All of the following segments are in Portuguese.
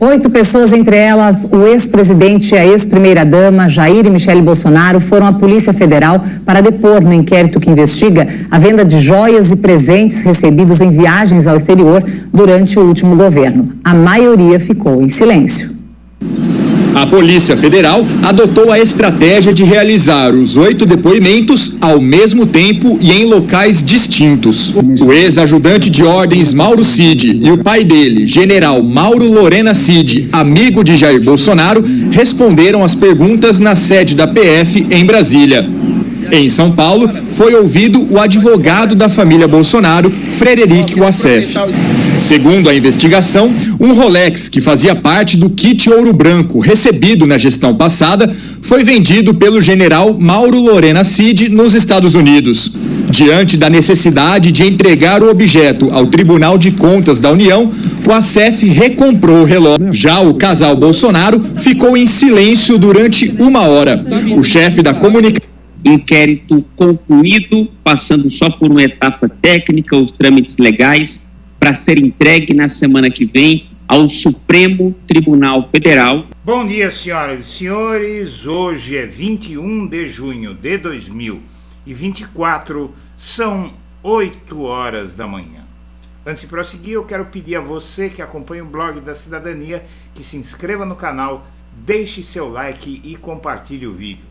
8 pessoas, entre elas o ex-presidente e a ex-primeira-dama, Jair e Michele Bolsonaro, foram à Polícia Federal para depor no inquérito que investiga a venda de joias e presentes recebidos em viagens ao exterior durante o último governo. A maioria ficou em silêncio. A Polícia Federal adotou a estratégia de realizar os 8 depoimentos ao mesmo tempo e em locais distintos. O ex-ajudante de ordens Mauro Cid e o pai dele, general Mauro Lorena Cid, amigo de Jair Bolsonaro, responderam às perguntas na sede da PF em Brasília. Em São Paulo, foi ouvido o advogado da família Bolsonaro, Frederico Wassef. Segundo a investigação, um Rolex que fazia parte do kit ouro branco recebido na gestão passada foi vendido pelo general Mauro Lorena Cid nos Estados Unidos. Diante da necessidade de entregar o objeto ao Tribunal de Contas da União, o Wassef recomprou o relógio. Já o casal Bolsonaro ficou em silêncio durante 1 hora. O chefe da comunicação... Inquérito concluído, passando só por uma etapa técnica, os trâmites legais, para ser entregue na semana que vem ao Supremo Tribunal Federal. Bom dia, senhoras e senhores. Hoje é 21 de junho de 2024, são 8 horas da manhã. Antes de prosseguir, eu quero pedir a você que acompanha o blog da Cidadania que se inscreva no canal, deixe seu like e compartilhe o vídeo.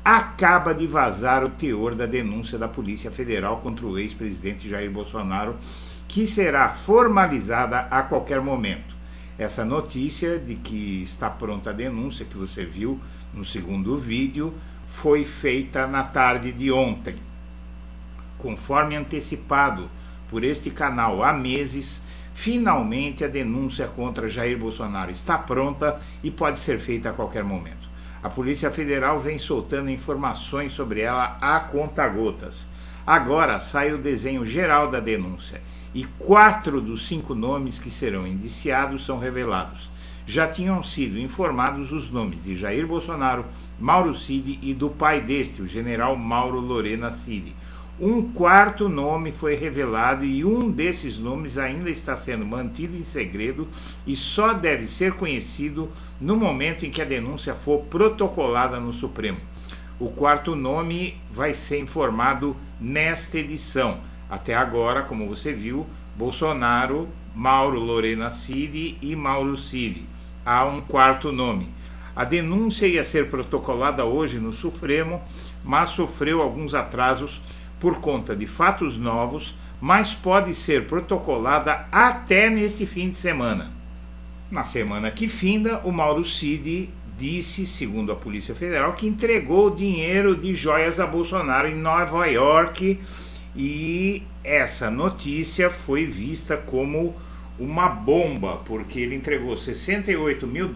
Acaba de vazar o teor da denúncia da Polícia Federal contra o ex-presidente Jair Bolsonaro, que será formalizada a qualquer momento. Essa notícia de que está pronta a denúncia, que você viu no segundo vídeo, foi feita na tarde de ontem. Conforme antecipado por este canal há meses, finalmente a denúncia contra Jair Bolsonaro está pronta e pode ser feita a qualquer momento. A Polícia Federal vem soltando informações sobre ela a conta-gotas. Agora sai o desenho geral da denúncia e 4 dos 5 nomes que serão indiciados são revelados. Já tinham sido informados os nomes de Jair Bolsonaro, Mauro Cid e do pai deste, o general Mauro Lorena Cid. Um 4º nome foi revelado e um desses nomes ainda está sendo mantido em segredo e só deve ser conhecido no momento em que a denúncia for protocolada no Supremo. O 4º nome vai ser informado nesta edição. Até agora, como você viu, Bolsonaro, Mauro Lorena Cid e Mauro Cid. Há um 4º nome. A denúncia ia ser protocolada hoje no Supremo, mas sofreu alguns atrasos por conta de fatos novos, mas pode ser protocolada até neste fim de semana. Na semana que finda, o Mauro Cid disse, segundo a Polícia Federal, que entregou dinheiro de joias a Bolsonaro em Nova York, e essa notícia foi vista como uma bomba, porque ele entregou $68 mil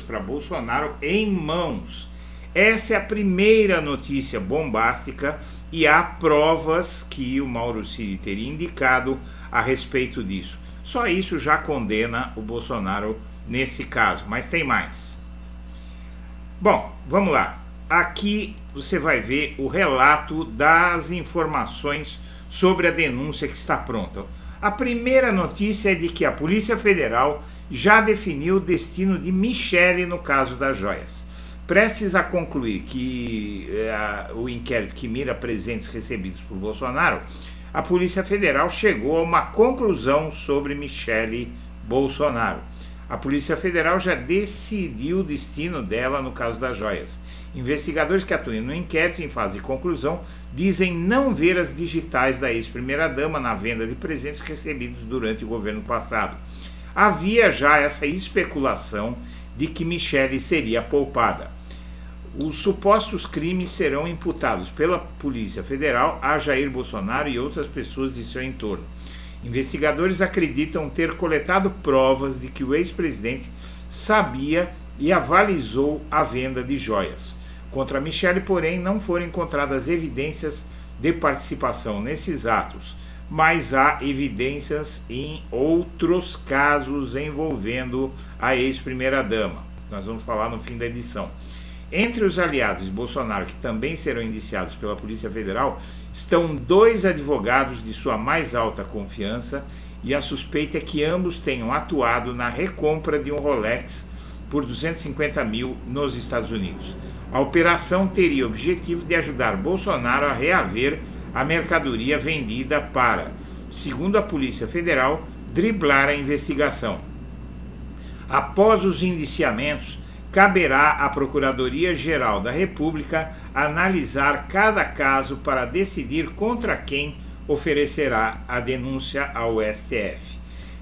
para Bolsonaro em mãos. Essa é a primeira notícia bombástica e há provas que o Mauro Cid teria indicado a respeito disso. Só isso já condena o Bolsonaro nesse caso, mas tem mais. Bom, vamos lá. Aqui você vai ver o relato das informações sobre a denúncia que está pronta. A primeira notícia é de que a Polícia Federal já definiu o destino de Michele no caso das joias. Prestes a concluir que o inquérito que mira presentes recebidos por Bolsonaro, a Polícia Federal chegou a uma conclusão sobre Michele Bolsonaro. A Polícia Federal já decidiu o destino dela no caso das joias. Investigadores que atuam no inquérito em fase de conclusão dizem não ver as digitais da ex-primeira-dama na venda de presentes recebidos durante o governo passado. Havia já essa especulação de que Michele seria poupada. Os supostos crimes serão imputados pela Polícia Federal a Jair Bolsonaro e outras pessoas de seu entorno. Investigadores acreditam ter coletado provas de que o ex-presidente sabia e avalizou a venda de joias. Contra Michele, porém, não foram encontradas evidências de participação nesses atos, mas há evidências em outros casos envolvendo a ex-primeira-dama. Nós vamos falar no fim da edição. Entre os aliados de Bolsonaro, que também serão indiciados pela Polícia Federal, estão 2 advogados de sua mais alta confiança e a suspeita é que ambos tenham atuado na recompra de um Rolex por 250 mil nos Estados Unidos. A operação teria o objetivo de ajudar Bolsonaro a reaver a mercadoria vendida para, segundo a Polícia Federal, driblar a investigação. Após os indiciamentos, caberá à Procuradoria-Geral da República analisar cada caso para decidir contra quem oferecerá a denúncia ao STF.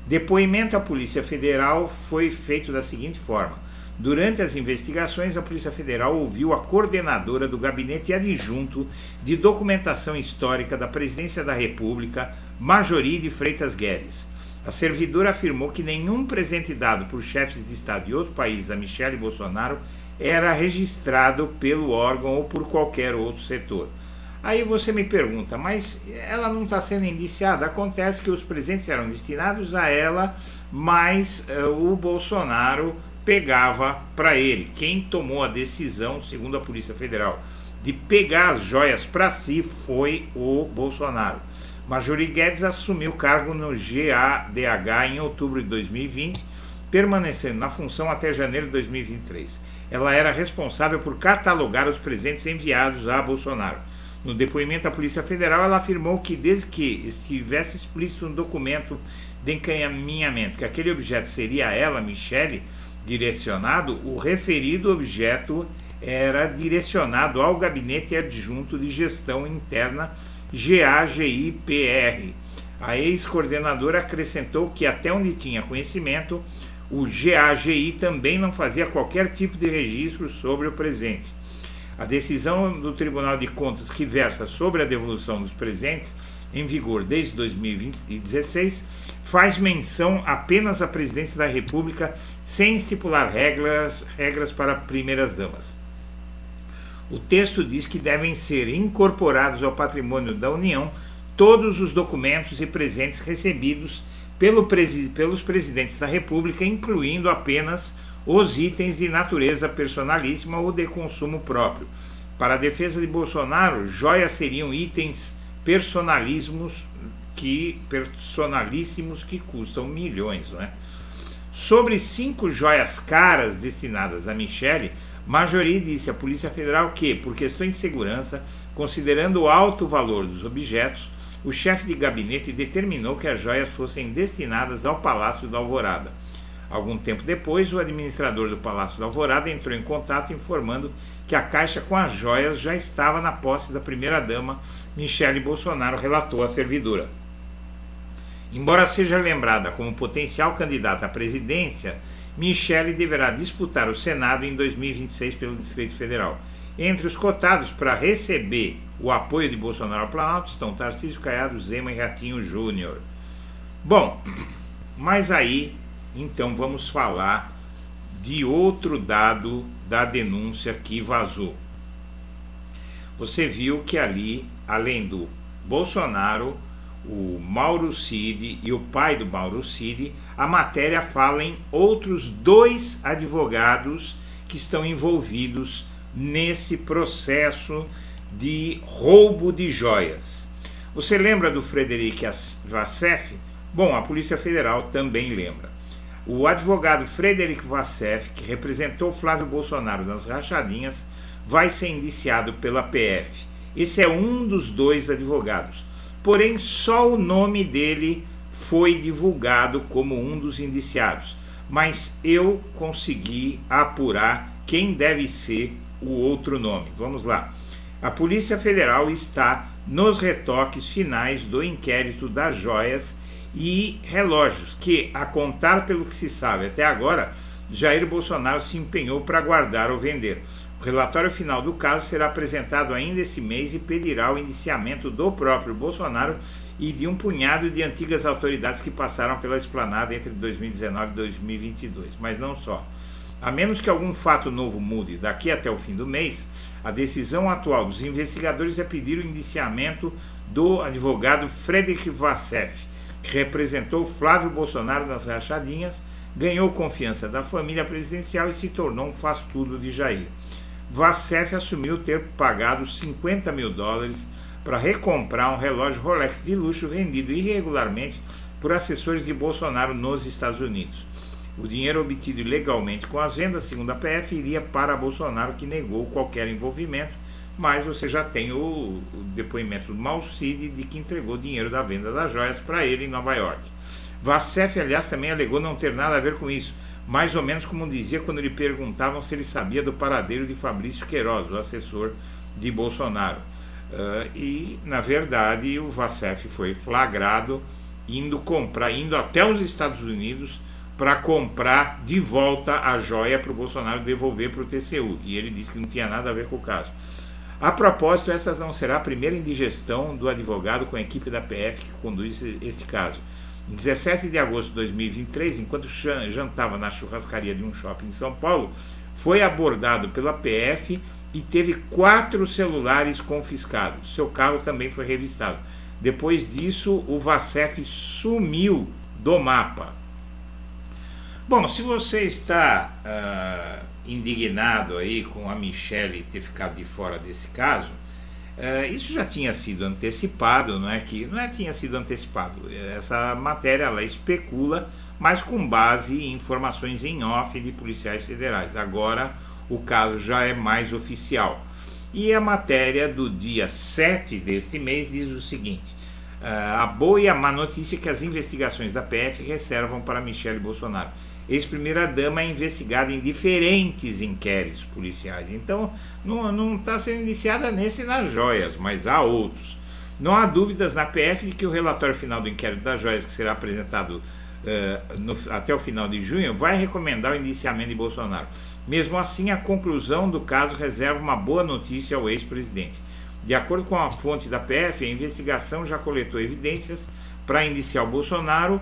Depoimento à Polícia Federal foi feito da seguinte forma: durante as investigações, a Polícia Federal ouviu a coordenadora do Gabinete Adjunto de Documentação Histórica da Presidência da República, Marjorie de Freitas Guedes. A servidora afirmou que nenhum presente dado por chefes de Estado de outro país a Michele Bolsonaro era registrado pelo órgão ou por qualquer outro setor. Aí você me pergunta, mas ela não está sendo indiciada? Acontece que os presentes eram destinados a ela, mas o Bolsonaro pegava para ele. Quem tomou a decisão, segundo a Polícia Federal, de pegar as joias para si foi o Bolsonaro. Marjorie Guedes assumiu o cargo no GADH em outubro de 2020, permanecendo na função até janeiro de 2023. Ela era responsável por catalogar os presentes enviados a Bolsonaro. No depoimento à Polícia Federal, ela afirmou que, desde que estivesse explícito no documento de encaminhamento que aquele objeto seria a ela, Michele, direcionado, o referido objeto era direcionado ao Gabinete Adjunto de Gestão Interna, GAGIPR. A ex-coordenadora acrescentou que, até onde tinha conhecimento, o GAGI também não fazia qualquer tipo de registro sobre o presente. A decisão do Tribunal de Contas, que versa sobre a devolução dos presentes, em vigor desde 2016, faz menção apenas à Presidência da República, sem estipular regras para primeiras-damas. O texto diz que devem ser incorporados ao patrimônio da União todos os documentos e presentes recebidos pelos presidentes da República, incluindo apenas os itens de natureza personalíssima ou de consumo próprio. Para a defesa de Bolsonaro, joias seriam itens personalíssimos que custam milhões, não é? Sobre 5 joias caras destinadas a Michele, Marjorie disse à Polícia Federal que, por questões de segurança, considerando o alto valor dos objetos, o chefe de gabinete determinou que as joias fossem destinadas ao Palácio da Alvorada. Algum tempo depois, o administrador do Palácio da Alvorada entrou em contato informando que a caixa com as joias já estava na posse da primeira-dama Michele Bolsonaro, relatou a servidora. Embora seja lembrada como potencial candidata à presidência, Michele deverá disputar o Senado em 2026 pelo Distrito Federal. Entre os cotados para receber o apoio de Bolsonaro ao Planalto estão Tarcísio, Caiado, Zema e Ratinho Júnior. Bom, mas aí, então vamos falar de outro dado da denúncia que vazou. Você viu que ali, além do Bolsonaro, o Mauro Cid e o pai do Mauro Cid, a matéria fala em outros 2 advogados que estão envolvidos nesse processo de roubo de joias. Você lembra do Frederic Vassef? Bom, a Polícia Federal também lembra. O advogado Frederic Vassef, que representou Flávio Bolsonaro nas rachadinhas, vai ser indiciado pela PF. Esse é um dos 2 advogados. Porém, só o nome dele foi divulgado como um dos indiciados. Mas eu consegui apurar quem deve ser o outro nome. Vamos lá. A Polícia Federal está nos retoques finais do inquérito das joias e relógios, que, a contar pelo que se sabe até agora, Jair Bolsonaro se empenhou para guardar ou vender. O relatório final do caso será apresentado ainda esse mês e pedirá o indiciamento do próprio Bolsonaro e de um punhado de antigas autoridades que passaram pela esplanada entre 2019 e 2022. Mas não só. A menos que algum fato novo mude daqui até o fim do mês, a decisão atual dos investigadores é pedir o indiciamento do advogado Frederic Vassef, que representou Flávio Bolsonaro nas rachadinhas, ganhou confiança da família presidencial e se tornou um faz-tudo de Jair. Vassef assumiu ter pagado $50 mil para recomprar um relógio Rolex de luxo vendido irregularmente por assessores de Bolsonaro nos Estados Unidos. O dinheiro obtido ilegalmente com as vendas, segundo a PF, iria para Bolsonaro, que negou qualquer envolvimento, mas você já tem o depoimento do Mauro Cid de que entregou o dinheiro da venda das joias para ele em Nova York. Vassef, aliás, também alegou não ter nada a ver com isso, mais ou menos como dizia quando lhe perguntavam se ele sabia do paradeiro de Fabrício Queiroz, o assessor de Bolsonaro. E, na verdade, o Vassef foi flagrado indo até os Estados Unidos para comprar de volta a joia para o Bolsonaro devolver para o TCU. E ele disse que não tinha nada a ver com o caso. A propósito, essa não será a primeira indigestão do advogado com a equipe da PF que conduz este caso. Em 17 de agosto de 2023, enquanto jantava na churrascaria de um shopping em São Paulo, foi abordado pela PF e teve 4 celulares confiscados. Seu carro também foi revistado. Depois disso, o Vassef sumiu do mapa. Bom, se você está indignado aí com a Michelle ter ficado de fora desse caso, isso já tinha sido antecipado, não é tinha sido antecipado. Essa matéria ela especula, mas com base em informações em off de policiais federais. Agora o caso já é mais oficial. E a matéria do dia 7 deste mês diz o seguinte: a boa e a má notícia é que as investigações da PF reservam para Michelle Bolsonaro. Ex-primeira-dama é investigada em diferentes inquéritos policiais. Então, não está sendo iniciada nesse nas joias, mas há outros. Não há dúvidas na PF de que o relatório final do inquérito das joias, que será apresentado até o final de junho, vai recomendar o indiciamento de Bolsonaro. Mesmo assim, a conclusão do caso reserva uma boa notícia ao ex-presidente. De acordo com a fonte da PF, a investigação já coletou evidências para indiciar o Bolsonaro,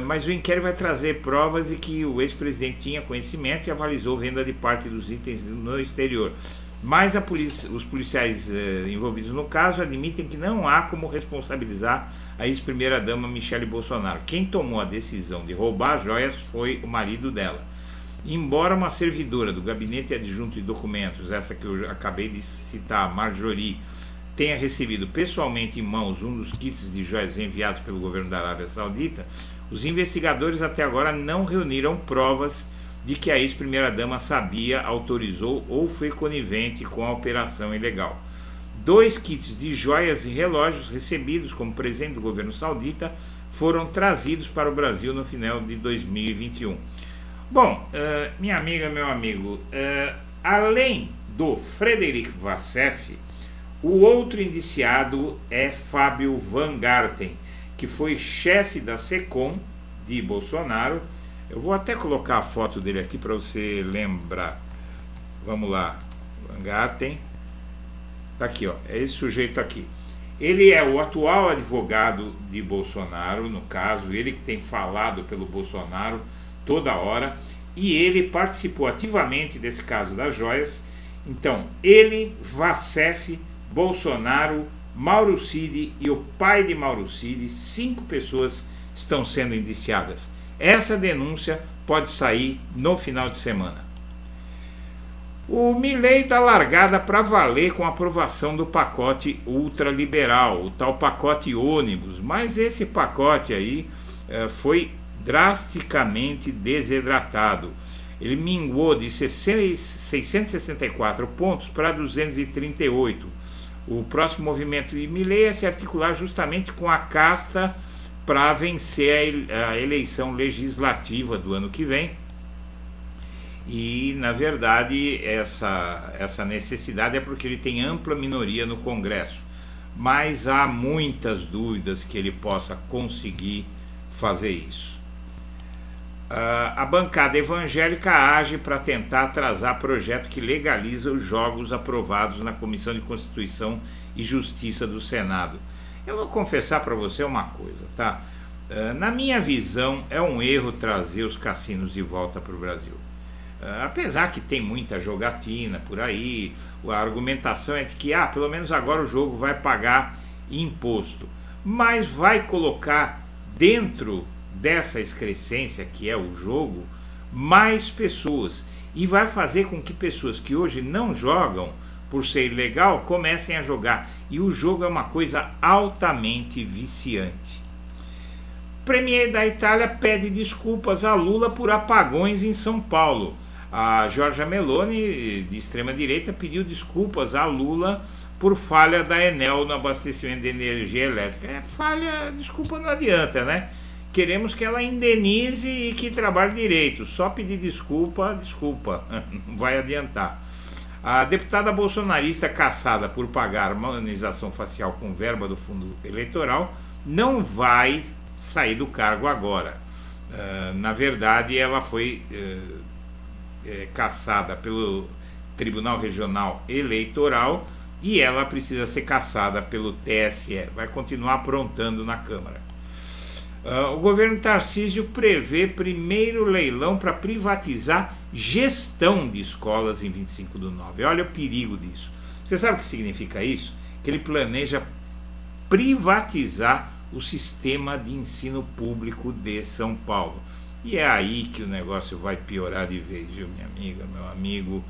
mas o inquérito vai trazer provas de que o ex-presidente tinha conhecimento e avalizou venda de parte dos itens no exterior. Mas os policiais envolvidos no caso admitem que não há como responsabilizar a ex-primeira-dama Michelle Bolsonaro. Quem tomou a decisão de roubar as joias foi o marido dela. Embora uma servidora do Gabinete Adjunto de Documentos, essa que eu acabei de citar, Marjorie, tenha recebido pessoalmente em mãos um dos kits de joias enviados pelo governo da Arábia Saudita, os investigadores até agora não reuniram provas de que a ex-primeira-dama sabia, autorizou ou foi conivente com a operação ilegal. 2 kits de joias e relógios recebidos como presente do governo saudita foram trazidos para o Brasil no final de 2021. Bom, minha amiga, meu amigo, além do Frederic Vassef, o outro indiciado é Fábio Van Garten, que foi chefe da SECOM de Bolsonaro. Eu vou até colocar a foto dele aqui para você lembrar. Vamos lá, Van Garten. Tá aqui, ó, é esse sujeito aqui. Ele é o atual advogado de Bolsonaro, no caso, ele que tem falado pelo Bolsonaro toda hora, e ele participou ativamente desse caso das joias. Então, ele, Vassef, Bolsonaro, Mauro Cid e o pai de Mauro Cid, 5 pessoas estão sendo indiciadas. Essa denúncia pode sair no final de semana. O Milei está largada para valer com a aprovação do pacote ultraliberal, o tal pacote ônibus, mas esse pacote aí foi drasticamente desidratado. Ele minguou de 664 pontos para 238. O próximo movimento de Milei é se articular justamente com a casta para vencer a eleição legislativa do ano que vem. E, na verdade, essa necessidade é porque ele tem ampla minoria no Congresso. Mas há muitas dúvidas que ele possa conseguir fazer isso. A bancada evangélica age para tentar atrasar projeto que legaliza os jogos aprovados na Comissão de Constituição e Justiça do Senado. Eu vou confessar para você uma coisa, tá? Na minha visão, é um erro trazer os cassinos de volta para o Brasil. Apesar que tem muita jogatina por aí, a argumentação é de que pelo menos agora o jogo vai pagar imposto, mas vai colocar dentro dessa excrescência que é o jogo mais pessoas, e vai fazer com que pessoas que hoje não jogam por ser ilegal comecem a jogar, e o jogo é uma coisa altamente viciante. Premier da Itália pede desculpas a Lula por apagões em São Paulo. A Giorgia Meloni, de extrema-direita, pediu desculpas a Lula por falha da Enel no abastecimento de energia elétrica. Falha, desculpa não adianta, né? Queremos que ela indenize e que trabalhe direito. Só pedir desculpa, não vai adiantar. A deputada bolsonarista caçada por pagar harmonização facial com verba do fundo eleitoral não vai sair do cargo agora. Na verdade, ela foi caçada pelo Tribunal Regional Eleitoral e ela precisa ser caçada pelo TSE. Vai continuar aprontando na Câmara. O governo Tarcísio prevê primeiro leilão para privatizar gestão de escolas em 25/9. Olha o perigo disso. Você sabe o que significa isso? Que ele planeja privatizar o sistema de ensino público de São Paulo. E é aí que o negócio vai piorar de vez, viu, minha amiga, meu amigo?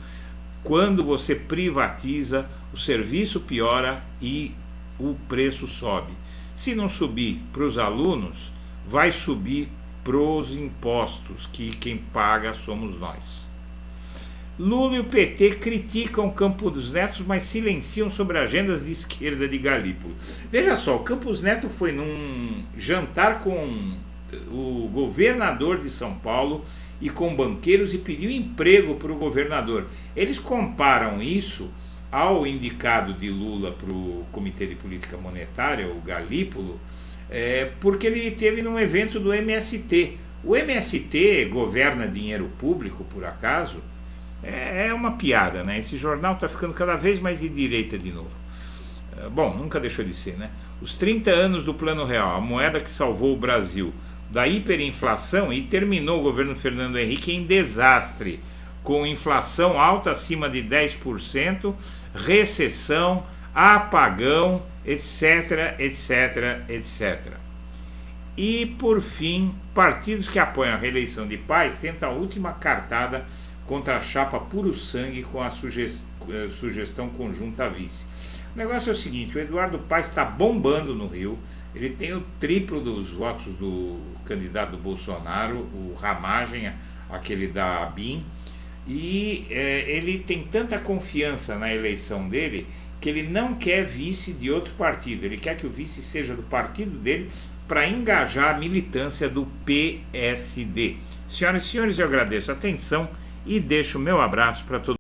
Quando você privatiza, o serviço piora e o preço sobe. Se não subir para os alunos, vai subir para os impostos, que quem paga somos nós. Lula e o PT criticam Campos Neto, mas silenciam sobre agendas de esquerda de Galípolo. Veja só, o Campos Neto foi num jantar com o governador de São Paulo e com banqueiros e pediu emprego para o governador. Eles comparam isso ao indicado de Lula para o Comitê de Política Monetária, o Galípolo, porque ele esteve num evento do MST. O MST governa dinheiro público, por acaso? É uma piada, né? Esse jornal está ficando cada vez mais de direita de novo. Bom, nunca deixou de ser, né? Os 30 anos do Plano Real, a moeda que salvou o Brasil da hiperinflação e terminou o governo Fernando Henrique em desastre, com inflação alta acima de 10%, recessão, apagão, etc, etc, etc. E, por fim, partidos que apoiam a reeleição de Paes tentam a última cartada contra a chapa puro sangue com a sugestão conjunta vice. O negócio é o seguinte, o Eduardo Paes está bombando no Rio, ele tem o triplo dos votos do candidato do Bolsonaro, o Ramagem, aquele da BIM, e ele tem tanta confiança na eleição dele que ele não quer vice de outro partido, ele quer que o vice seja do partido dele para engajar a militância do PSD. Senhoras e senhores, eu agradeço a atenção e deixo o meu abraço para todos.